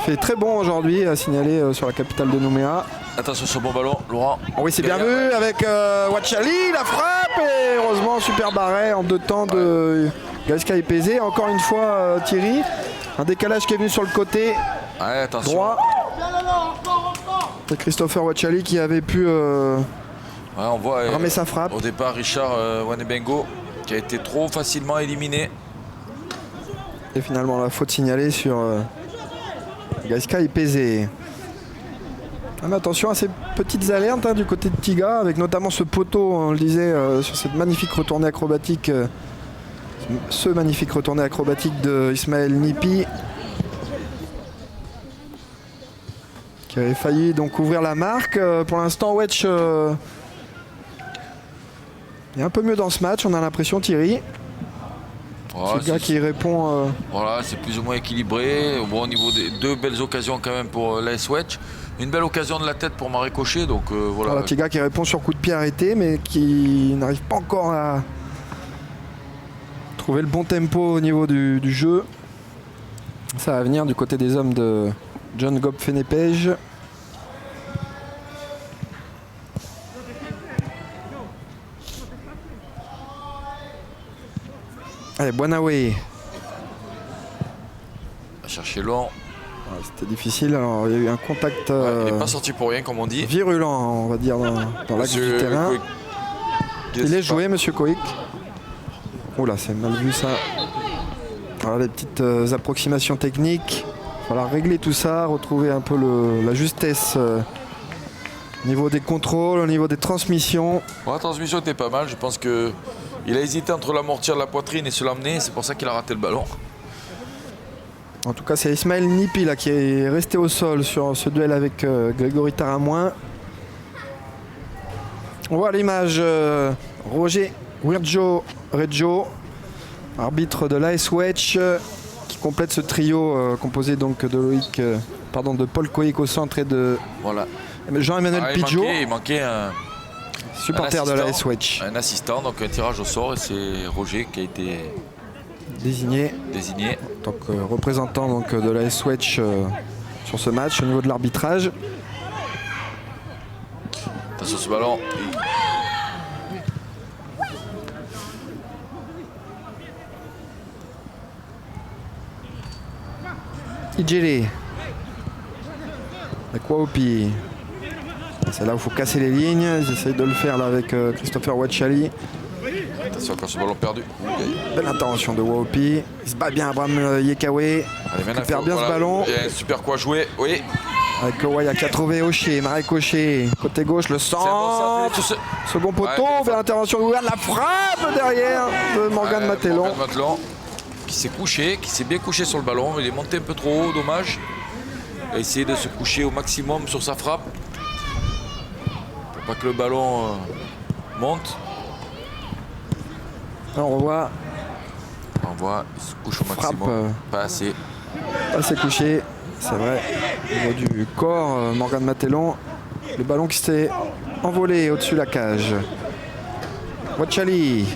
fait très bon aujourd'hui, à signaler sur la capitale de Nouméa. Attention sur le bon ballon, Laurent. Oh oui, c'est bien vu avec Wachali, la frappe et heureusement super barré en deux temps de Gaïska Epeze. Encore une fois Thierry, un décalage qui est venu sur le côté Ouais, attention. droit. C'est Christopher Wachali qui avait pu Ouais, on voit ramer sa frappe. au départ Richard Wanebengo qui a été trop facilement éliminé. Et finalement la faute signalée sur Gaïska Epeze. Ah, mais attention à ces petites alertes hein, du côté de Tiga, avec notamment ce poteau, on le disait, sur cette magnifique retournée acrobatique. Ce magnifique retourné acrobatique de Ismaël Nipi. Qui avait failli donc ouvrir la marque. Pour l'instant, Wedge est un peu mieux dans ce match, on a l'impression, Thierry. Voilà, Tiga qui répond. Voilà, c'est plus ou moins équilibré. Bon, au niveau des deux belles occasions quand même pour l'AS Wedge. Une belle occasion de la tête pour Marie-Cochet. Donc voilà. Voilà, Tiga qui répond sur coup de pied arrêté, mais qui n'arrive pas encore à trouver le bon tempo au niveau du jeu. Ça va venir du côté des hommes de John Gob Fenepej. Allez, Buanawe. À chercher long. Ouais, c'était difficile, alors il y a eu un contact Ouais, il n'est pas sorti pour rien, comme on dit. virulent, on va dire, dans l'axe du Monsieur terrain. Coic. Il est joué, monsieur Coic. Oula, c'est mal vu ça. Voilà les petites approximations techniques. Il va falloir régler tout ça, retrouver un peu la justesse au niveau des contrôles, au niveau des transmissions. Bon, la transmission était pas mal. Je pense que il a hésité entre l'amortir de la poitrine et se l'amener. C'est pour ça qu'il a raté le ballon. En tout cas, c'est Ismaël Nipi là, qui est resté au sol sur ce duel avec Grégory Taramoin. On voit à l'image Roger Wirjo Reggio, arbitre de l'AS Wedge, qui complète ce trio composé donc de Paul Coic au centre et de Voilà. Jean-Emmanuel Ah, Pidgeot, il manquait un supporter de l'AS Wedge, un assistant, donc un tirage au sort. Et c'est Roger qui a été désigné désigné. en tant que représentant donc, de l'AS Wedge sur ce match au niveau de l'arbitrage. Attention ce ballon. Idjele avec Waopi. C'est là où il faut casser les lignes. Ils essayent de le faire là avec Christopher Wachali. Attention encore ce ballon perdu. Belle intervention de Waopi. Il se bat bien Abraham Yekawe. Allez, maintenant, Récupère bien ce ballon. Il y a un super quoi jouer. Oui. Avec Waya qui a trouvé Hocher, Marie-Cochet. Côté gauche, le C'est un bon centre. centre. Second poteau, Ouais. vers l'intervention ouverte. La frappe derrière de Morgan Ouais, Matelon. Morgan Matelon, qui s'est couché, qui s'est bien couché sur le ballon. Il est monté un peu trop haut, dommage. Il a essayé de se coucher au maximum sur sa frappe. Pour pas que le ballon monte. Alors on voit envoie, il se couche au Frappe, maximum. Pas assez. pas assez couché, c'est vrai. Au niveau du corps, Morgan Matellon. Le ballon qui s'est envolé au-dessus de la cage. Wachali.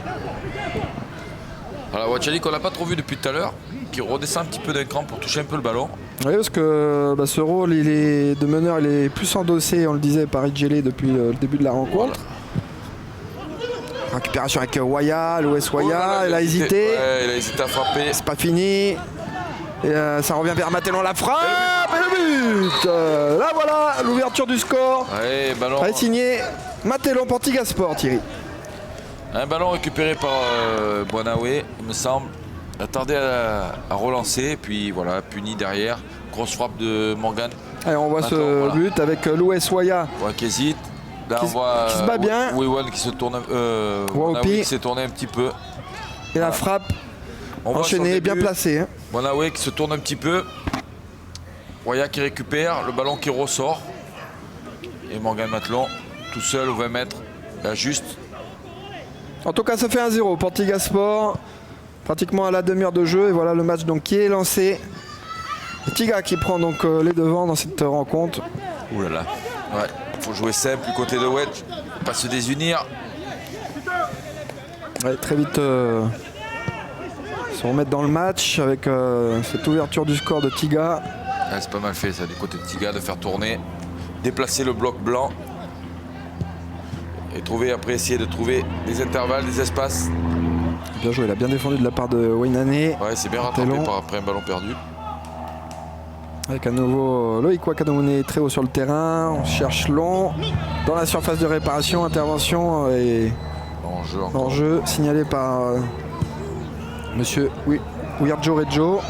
Voilà, Wachali qu'on n'a pas trop vu depuis tout à l'heure, qui redescend un petit peu d'un cran pour toucher un peu le ballon. Oui, parce que ce rôle de meneur, il est plus endossé, on le disait, par Idjele depuis le début de la rencontre. Voilà. Récupération avec Waya, l'OS Waya, il a hésité. Ouais, il a hésité à frapper. C'est pas fini. Et ça revient vers Matellon, la frappe et le but. Là voilà, l'ouverture du score. Ouais, ballon. Est signé Matellon pour Tigasport, Thierry. Un ballon récupéré par Boanawe, il me semble. Il a tardé à relancer, puis voilà, puni derrière. Grosse frappe de Morgan. Allez, on voit ce but avec l'OS Waya. Ouais, qui hésite. Là, on voit qui se bat bien. Wewan qui se tourne, Boanawe qui s'est tourné un petit peu. Et la frappe enchaînée, bien placée. Hein. Boanawe qui se tourne un petit peu. Waya qui récupère, le ballon qui ressort. Et Morgan Matellon, tout seul aux 20 mètres, là, juste. En tout cas, ça fait 1-0 pour Tigasport. Pratiquement à la demi-heure de jeu. Et voilà le match donc qui est lancé. Et Tiga qui prend donc les devants dans cette rencontre. Ouh là là. Ouais, faut jouer simple du côté de Wedge. Pas se désunir. Ouais, très vite se remettre dans le match avec cette ouverture du score de Tiga. Ouais, c'est pas mal fait ça du côté de Tiga de faire tourner, déplacer le bloc blanc et essayer de trouver des intervalles, des espaces. Bien joué, il a bien défendu de la part de Wainane. Ouais, c'est bien rattrapé après un ballon perdu. Avec à nouveau Loïc Wakanomune très haut sur le terrain. On cherche long dans la surface de réparation. Intervention et en-jeu signalé par monsieur Wirjo Reggio.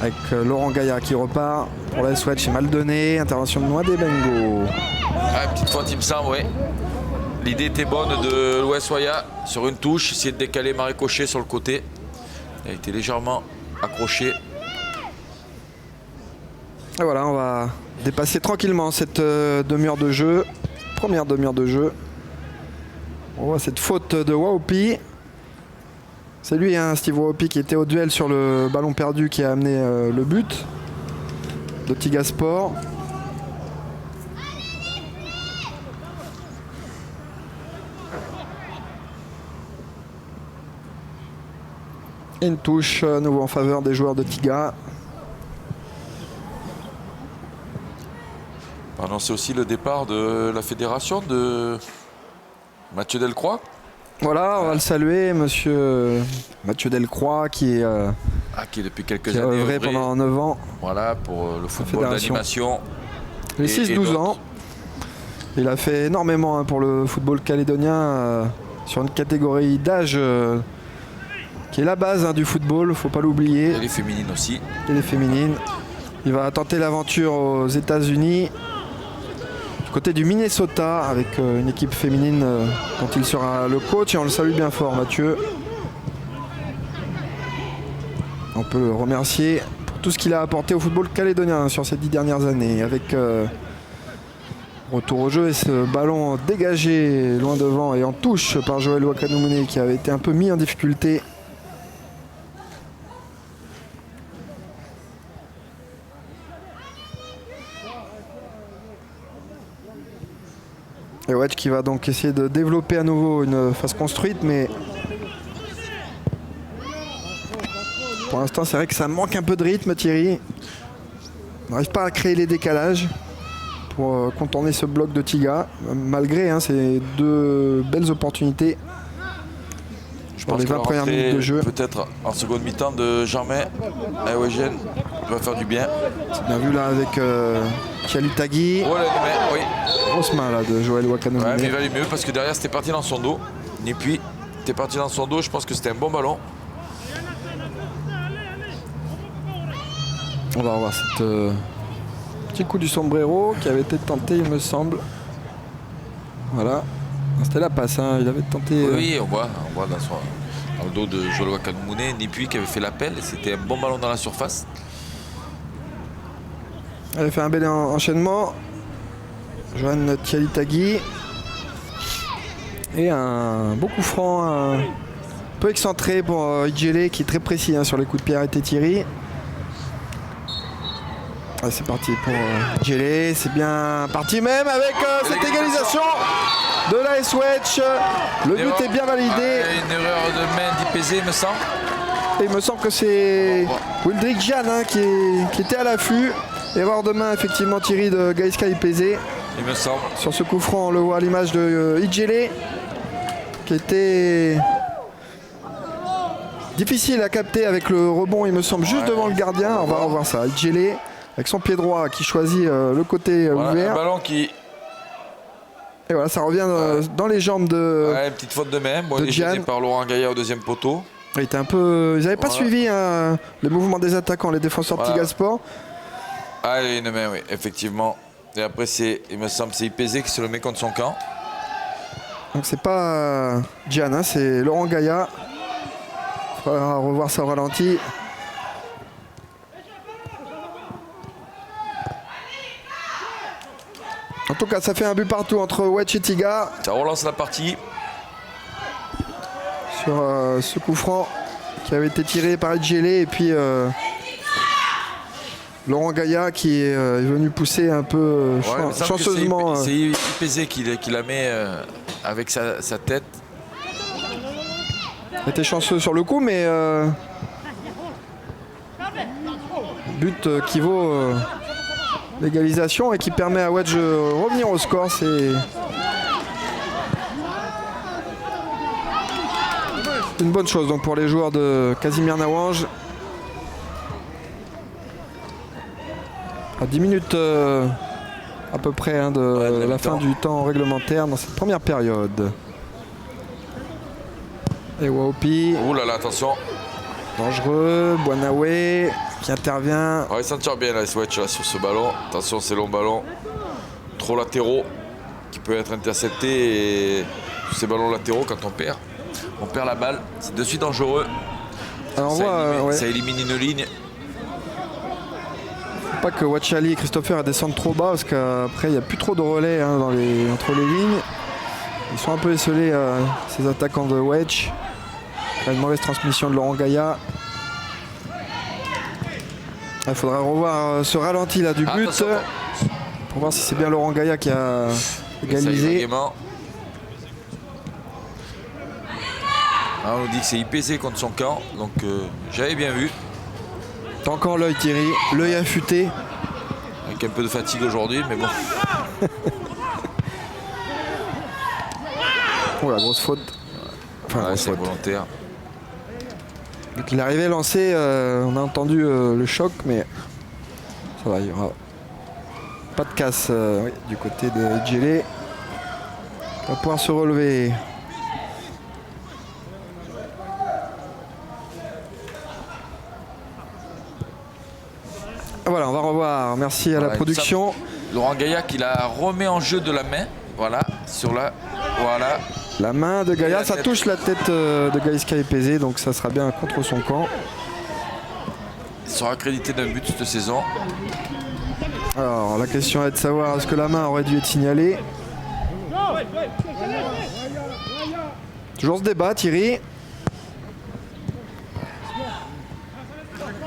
Avec Laurent Gaillard qui repart pour la Swatch, c'est mal donné. Intervention de Noadé Bengo. Ah, petite faute, il me semble, oui. L'idée était bonne de l'OS Waya sur une touche, essayer de décaler Marie Cochet sur le côté. Il a été légèrement accroché. Et voilà, on va dépasser tranquillement cette demi-heure de jeu. Première demi-heure de jeu. On voit cette faute de Waopi. C'est lui, hein, Steve Waopi, qui était au duel sur le ballon perdu qui a amené le but de Tigasport. Et une touche à nouveau en faveur des joueurs de Tiga. C'est aussi le départ de la fédération de Mathieu Delcroix. Voilà, on va le saluer, monsieur Mathieu Delcroix, qui est depuis quelques qui a années œuvré pendant 9 ans. Voilà, pour le football d'animation. Les 6-12 ans. Il a fait énormément pour le football calédonien sur une catégorie d'âge qui est la base du football, faut pas l'oublier. Et les féminines aussi. Et les féminines. Il va tenter l'aventure aux États-Unis, du côté du Minnesota, avec une équipe féminine dont il sera le coach. Et on le salue bien fort, Mathieu. On peut le remercier pour tout ce qu'il a apporté au football calédonien sur ces 10 dernières années. Avec retour au jeu et ce ballon dégagé loin devant et en touche par Joël Wakanomune, qui avait été un peu mis en difficulté. Et Wedge qui va donc essayer de développer à nouveau une phase construite, mais pour l'instant c'est vrai que ça manque un peu de rythme, Thierry. On n'arrive pas à créer les décalages pour contourner ce bloc de Tiga, malgré ces 2 belles opportunités. Je dans pense les 20 premières minutes de jeu. Peut-être en seconde mi-temps de Germain Aouegen va faire du bien. C'est bien vu là avec Chialitagui. Oh, oui. Grosse main là de Joël Wakanomune. Ouais, mais il va aller mieux parce que derrière c'était parti dans son dos. Et puis c'était parti dans son dos, je pense que c'était un bon ballon. On va revoir ce petit coup du sombrero qui avait été tenté, il me semble. Voilà. C'était la passe, hein. Il avait tenté. Oui, on voit dans le dos de Joël Wakanomune, Nipui qui avait fait l'appel. C'était un bon ballon dans la surface. Elle a fait un bel enchaînement. Johan Chialitagui. Et un beau coup franc Un peu excentré pour Idjele qui est très précis sur les coups de pied arrêtés Thierry. Ah, c'est parti pour Idjele, c'est bien parti même avec cette égalisation de l'AS Wedge. Le but est bien validé. Une erreur de main d'Ipezé, me semble. Et il me semble que c'est Wildrick Jan qui était à l'affût. Erreur de main effectivement Thierry de Gaïska Ipezé. Il me semble. Sur ce coup franc, on le voit à l'image de Idjele qui était difficile à capter avec le rebond, il me semble, juste devant le gardien. On va revoir ça. Idjele avec son pied droit qui choisit le côté ouvert. Un ballon qui... Et voilà, ça revient dans les jambes de une petite faute de main. Bon, de il est Gian. gêné par Laurent Gaillard au deuxième poteau. Il était un peu... Ils n'avaient pas suivi le mouvement des attaquants, les défenseurs de Tigasport. Ah, il y a une main, oui, effectivement. Et après, il me semble, c'est Ipezé qui se le met contre son camp. Donc c'est pas Gian, c'est Laurent Gaillard. Il faudra revoir ça au ralenti. En tout cas, ça fait un but partout entre Wedge et Tiga Ça relance la partie. sur ce coup franc qui avait été tiré par Idjele et puis Laurent Gaillard qui est venu pousser un peu chanceusement. C'est Ipezé qui la met avec sa tête. Il était chanceux sur le coup, mais but qui vaut l'égalisation et qui permet à Wedge de revenir au score. C'est une bonne chose donc pour les joueurs de Casimir Nawange. À 10 minutes à peu près de la fin du temps réglementaire dans cette première période. Et Waopi. Ouh là là, attention. Dangereux, Boanawe qui intervient. Il s'en tire bien la Switch là, sur ce ballon. Attention, c'est long ballon. Trop latéraux qui peut être intercepté. Et ces ballons latéraux, quand on perd la balle. C'est de suite dangereux. Alors ça élimine une ligne. Faut pas que Wachali et Christopher descendent trop bas parce qu'après il n'y a plus trop de relais entre les lignes. Ils sont un peu esselés, ces attaquants de Wedge. Une mauvaise transmission de Laurent Gaillard. Il faudra revoir ce ralenti là du but pour voir si c'est bien Laurent Gaillard qui a égalisé. On nous dit que c'est Ipezé contre son camp, donc j'avais bien vu. T'as encore l'œil Thierry, l'œil affûté. Avec un peu de fatigue aujourd'hui, mais bon. Oh la grosse faute. Enfin, c'est volontaire. Donc il est arrivé lancé, on a entendu le choc, mais ça va, il n'y aura pas de casse du côté de Idjele. Il va pouvoir se relever. Voilà, on va revoir. Merci à la production. Laurent Gaillard qui la remet en jeu de la main. Voilà, sur la... Voilà. La main de Gaillard, ça touche la tête de Gaïska Ipezé, donc ça sera bien contre son camp. Il sera accrédité d'un but cette saison. Alors la question est de savoir est-ce que la main aurait dû être signalée. Toujours ce débat Thierry.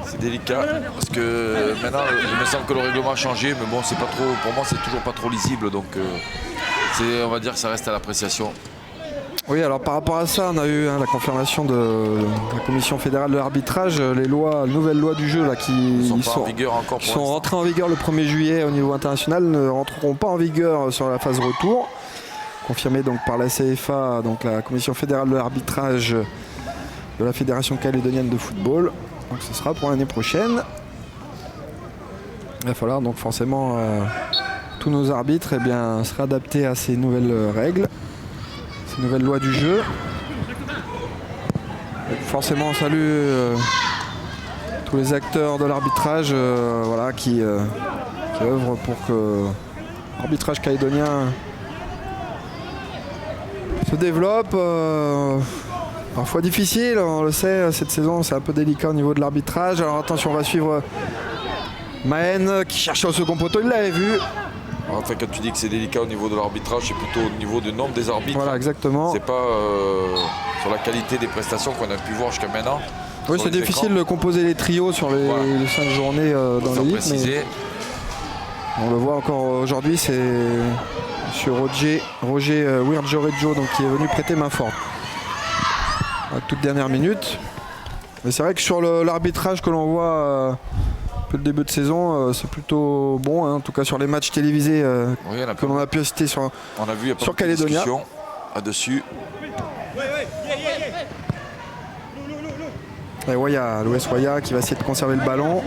C'est délicat parce que maintenant il me semble que le règlement a changé, mais bon c'est pas trop, pour moi c'est toujours pas trop lisible, donc on va dire que ça reste à l'appréciation. Oui, alors par rapport à ça, on a eu la confirmation de la Commission fédérale de l'arbitrage, les nouvelles lois du jeu là, qui sont rentrées en vigueur le 1er juillet au niveau international, ne rentreront pas en vigueur sur la phase retour. Confirmé donc par la CFA, donc la Commission fédérale de l'arbitrage de la Fédération calédonienne de football. Donc ce sera pour l'année prochaine. Il va falloir donc forcément tous nos arbitres se réadapter à ces nouvelles règles. Ces nouvelles lois du jeu. Et forcément on salue tous les acteurs de l'arbitrage qui œuvrent pour que l'arbitrage calédonien se développe. Parfois difficile, on le sait, cette saison c'est un peu délicat au niveau de l'arbitrage. Alors attention, on va suivre Mahen qui cherche au second poteau, il l'avait vu. Enfin, quand tu dis que c'est délicat au niveau de l'arbitrage, c'est plutôt au niveau du nombre des arbitres. Voilà, exactement. C'est pas sur la qualité des prestations qu'on a pu voir jusqu'à maintenant. Oui, c'est difficile de composer les trios sur les 5 journées dans l'élite. Mais on le voit encore aujourd'hui, c'est M. Roger Wirgioreggio qui est venu prêter main forte. À toute dernière minute. Mais c'est vrai que sur l'arbitrage que l'on voit depuis le début de saison, c'est plutôt bon, hein, en tout cas sur les matchs télévisés que l'on a pu assister sur Calédonia. Là-dessus. Et Waya, l'Ouest Waya qui va essayer de conserver le ballon.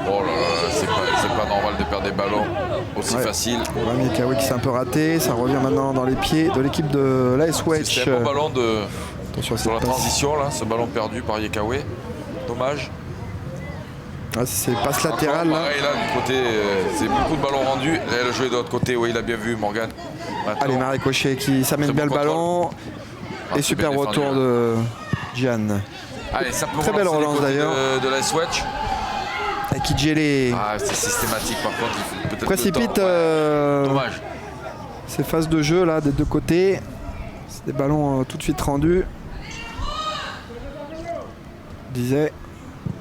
Oh là là, c'est pas normal de perdre des ballons aussi facile. Rami Kawi qui s'est un peu raté, ça revient maintenant dans les pieds de l'équipe de l'AS Wedge. C'était un bon ballon sur la transition, là, ce ballon perdu par Yekawe. Dommage. C'est passe latérale. Pareil, là, du côté, c'est beaucoup de ballons rendus. Là, le jeu est de l'autre côté, oui, il a bien vu Morgan. Maintenant, allez, Marie Cochet qui s'amène bien le ballon. Et super retour de Gian. Allez, ça peut très belle relance d'ailleurs. De l'AS Wedge. Et Kidjele. C'est systématique par contre. Peut-être précipite dommage. Ces phases de jeu là des deux côtés. C'est des ballons tout de suite rendus. Je disais,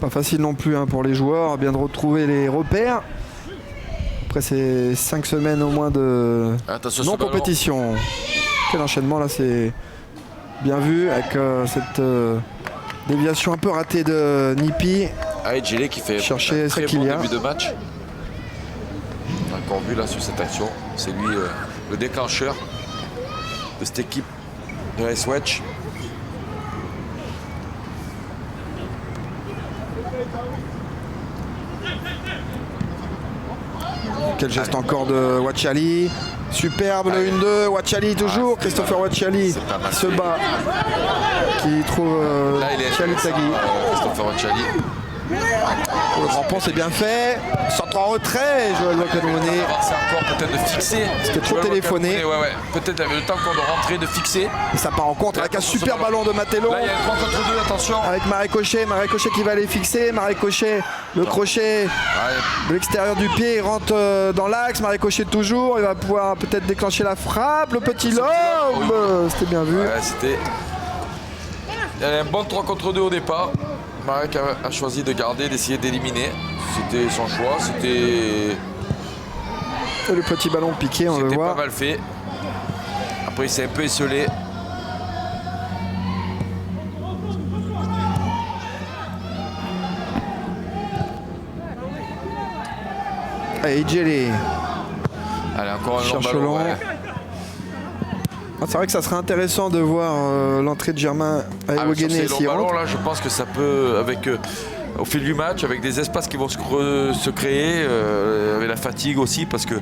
pas facile non plus hein, pour les joueurs, bien de retrouver les repères. Après ces 5 semaines au moins de non-compétition. Quel enchaînement là, c'est bien vu avec cette déviation un peu ratée de Nipi. Gillet qui fait chercher un très bon Kylian. début de match. On a encore vu là sur cette action. C'est lui le déclencheur de cette équipe de l'AS Wedge. Quel geste encore de Wachali. Superbe le 1-2. Wachali toujours. Christopher Wachali se bat. Qui trouve Chalutagui. Christopher Wachali. Le grand pont c'est bien fait. Centre en retrait. Joël Wakanouné. C'est encore peut-être de fixer. C'était trop téléphoné. Ouais. Peut-être avait le temps encore de rentrer, de fixer. Et ça part en contre avec un super ballon de Matello. Là il y a 3 contre 2, attention. Avec Marie Cochet qui va aller fixer. Marie Cochet, le crochet de l'extérieur du pied, il rentre dans l'axe. Marie Cochet toujours. Il va pouvoir peut-être déclencher la frappe. Le petit lobe. C'était bien vu. Ouais, c'était. Il y avait un bon 3 contre 2 au départ. Marek a choisi de garder, d'essayer d'éliminer. C'était son choix, c'était... Et le petit ballon piqué, on le voit. C'était pas mal fait. Après, il s'est un peu esselé. Allez, Djele. Allez, encore un long cherche ballon. Ouais. C'est vrai que ça serait intéressant de voir l'entrée de Germain Aewegene ici. Là, je pense que ça peut, au fil du match, avec des espaces qui vont se créer, avec la fatigue aussi, parce que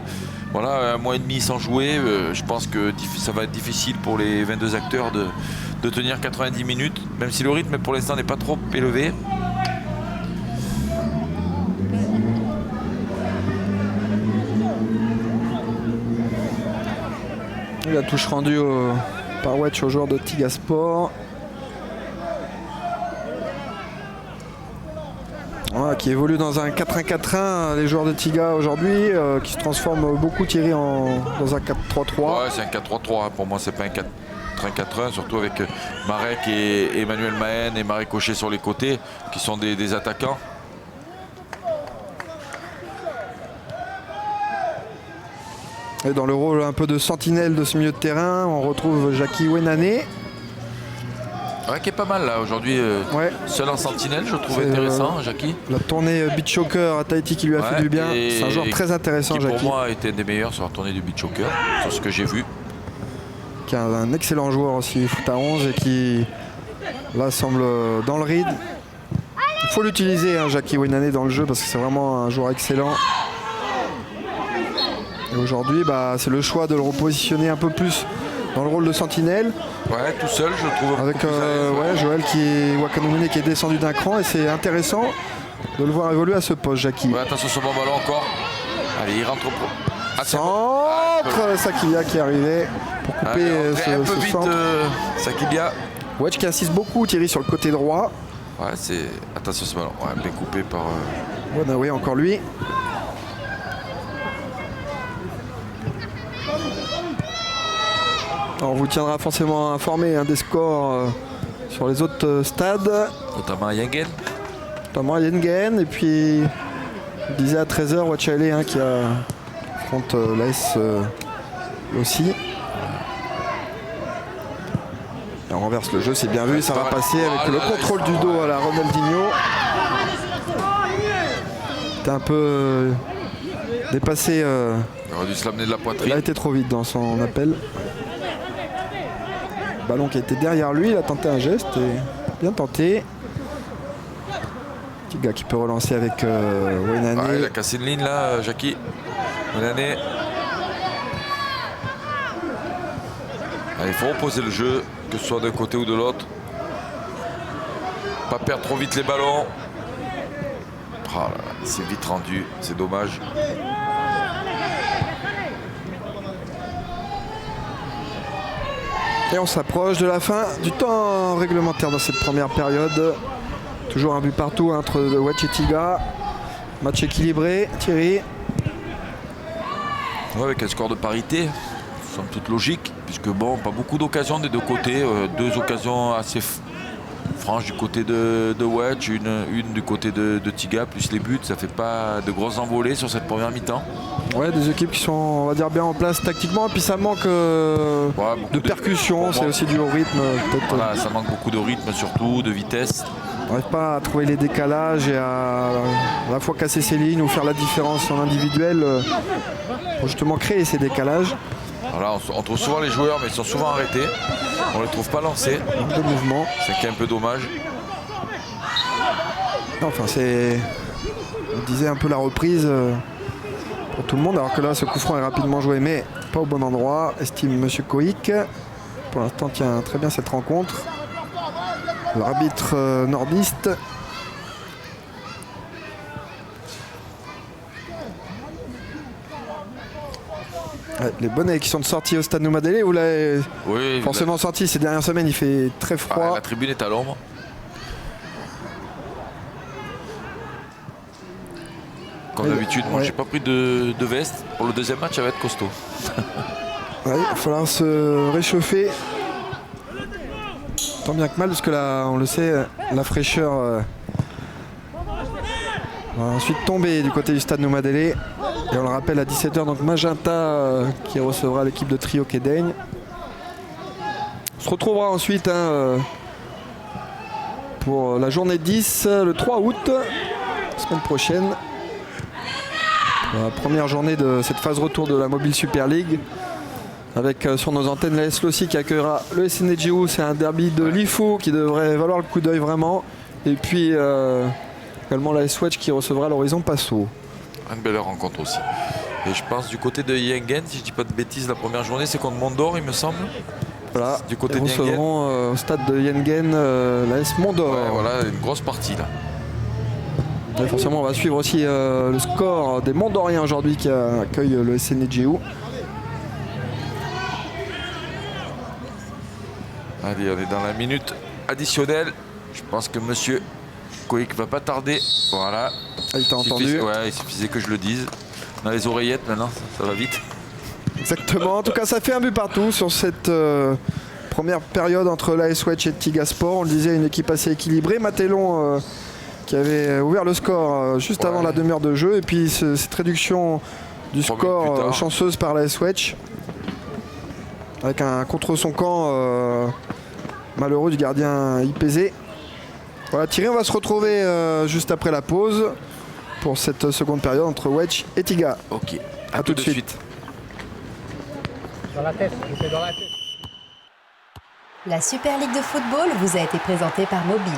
voilà, 1 mois et demi sans jouer, je pense que ça va être difficile pour les 22 acteurs de tenir 90 minutes, même si le rythme pour l'instant n'est pas trop élevé. La touche rendue par Wedge au joueur de Tigasport. Voilà, qui évolue dans un 4-1-4-1, les joueurs de Tiga aujourd'hui, qui se transforment beaucoup Thierry dans un 4-3-3. Ouais, c'est un 4-3-3, hein. Pour moi c'est pas un 4-1-4-1, surtout avec Marek et Emmanuel Mahen et Marek Cochet sur les côtés, qui sont des attaquants. Et dans le rôle un peu de sentinelle de ce milieu de terrain, on retrouve Jackie Wenane. Ouais, qui est pas mal là aujourd'hui. Seul en sentinelle, je trouve intéressant, Jackie. La tournée beach soccer à Tahiti qui lui a fait du bien. C'est un joueur très intéressant, qui Jackie. Pour moi, était un des meilleurs sur la tournée du beach soccer, sur ce que j'ai vu. Qui est un excellent joueur aussi, foot à 11, et qui là semble dans le rythme. Il faut l'utiliser, hein, Jackie Wenane, dans le jeu parce que c'est vraiment un joueur excellent. Et aujourd'hui, c'est le choix de le repositionner un peu plus dans le rôle de sentinelle. Ouais, tout seul, je trouve. Avec Joël Wakanouné qui est descendu d'un cran, et c'est intéressant de le voir évoluer à ce poste, Jackie. Ouais, attention sur mon ballon encore. Allez, il rentre au centre, Sakibia qui est arrivé pour couper ce centre. Sakibia. Wedge qui insiste beaucoup, Thierry, sur le côté droit. Ouais, c'est. Attention ce ballon. Ouais, bien coupé par. Oui, encore lui. On vous tiendra forcément informé des scores sur les autres stades. Notamment à Yengen. Notamment à Yengen. Et puis, je disais à 13h, Wachale qui affronte l'AS aussi. Et on renverse le jeu, c'est bien vu, ça va passer avec le contrôle du dos à la Ronaldinho. C'était un peu dépassé. Il aurait dû se l'amener de la Il poitrine. a été trop vite dans son appel. Ballon qui était derrière lui, il a tenté un geste et bien tenté. Petit gars qui peut relancer avec Wenane. Ah, il a cassé une ligne là, Jackie. Bonne année. Il faut reposer le jeu, que ce soit d'un côté ou de l'autre. Pas perdre trop vite les ballons. Oh là là, c'est vite rendu, c'est dommage. Et on s'approche de la fin du temps réglementaire dans cette première période. Toujours un but partout entre Wedge et Tiga. Match équilibré, Thierry. Ouais, avec un score de parité, somme toute logique, puisque bon, pas beaucoup d'occasions des deux côtés. Deux occasions assez franches du côté de Wedge, une du côté de Tiga, plus les buts. Ça fait pas de grosses envolées sur cette première mi-temps. Ouais, des équipes qui sont, on va dire, bien en place tactiquement. Et puis ça manque de percussion, c'est aussi dû au rythme. Voilà, ça manque beaucoup de rythme surtout, de vitesse. On n'arrive pas à trouver les décalages et à la fois casser ses lignes ou faire la différence en individuel pour justement créer ces décalages. Voilà, on trouve souvent les joueurs, mais ils sont souvent arrêtés. On ne les trouve pas lancés. Manque de mouvement. C'est un peu dommage. Enfin, c'est, on disait un peu la reprise pour tout le monde, alors que là, ce coup franc est rapidement joué, mais pas au bon endroit, estime Monsieur Koik. Pour l'instant, tient très bien cette rencontre. L'arbitre nordiste. Ouais, les bonnets qui sont sortis au stade Noumadélé, vous l'avez forcément senti ces dernières semaines, il fait très froid. La tribune est à l'ombre. Comme d'habitude, moi j'ai pas pris de veste. Pour le deuxième match, ça va être costaud. Ouais, il va falloir se réchauffer. Tant bien que mal, parce que là, on le sait, la fraîcheur va ensuite tomber du côté du stade Noumadélé. Et on le rappelle à 17h, donc Magenta qui recevra l'équipe de Trio Kédeigne. On se retrouvera ensuite pour la journée 10, le 3 août, semaine prochaine. La première journée de cette phase retour de la Mobile Super League. Avec sur nos antennes l'AS Lossi qui accueillera le SNGU. C'est un derby de l'IFO qui devrait valoir le coup d'œil vraiment. Et puis également l'AS Wedge qui recevra l'Horizon Passo. Une belle rencontre aussi. Et je pense du côté de Yengen, si je dis pas de bêtises, la première journée c'est contre Mondor, il me semble. Voilà, du côté nous de Yengen. recevrons au stade de Yengen l'AS Mondor. Ouais, voilà, une grosse partie là. Et forcément on va suivre aussi le score des Mondoriens aujourd'hui qui accueillent le SNGU. Allez, on est dans la minute additionnelle. Je pense que Monsieur Koik va pas tarder. Voilà. Il t'a entendu. Ouais, il suffisait que je le dise. Dans les oreillettes maintenant, ça va vite. Exactement. En tout cas, ça fait un but partout sur cette première période entre l'AS Wedge et Tigasport. On le disait, une équipe assez équilibrée. Matellon qui avait ouvert le score juste avant la demi-heure de jeu. Et puis cette réduction du score chanceuse par l'AS Wedge. Avec un contre son camp malheureux du gardien IPZ. Voilà, Thierry, on va se retrouver juste après la pause pour cette seconde période entre Wedge et Tiga. Ok, à tout de suite. Dans la tête, je fais dans la tête. La Super League de football vous a été présentée par Mobile.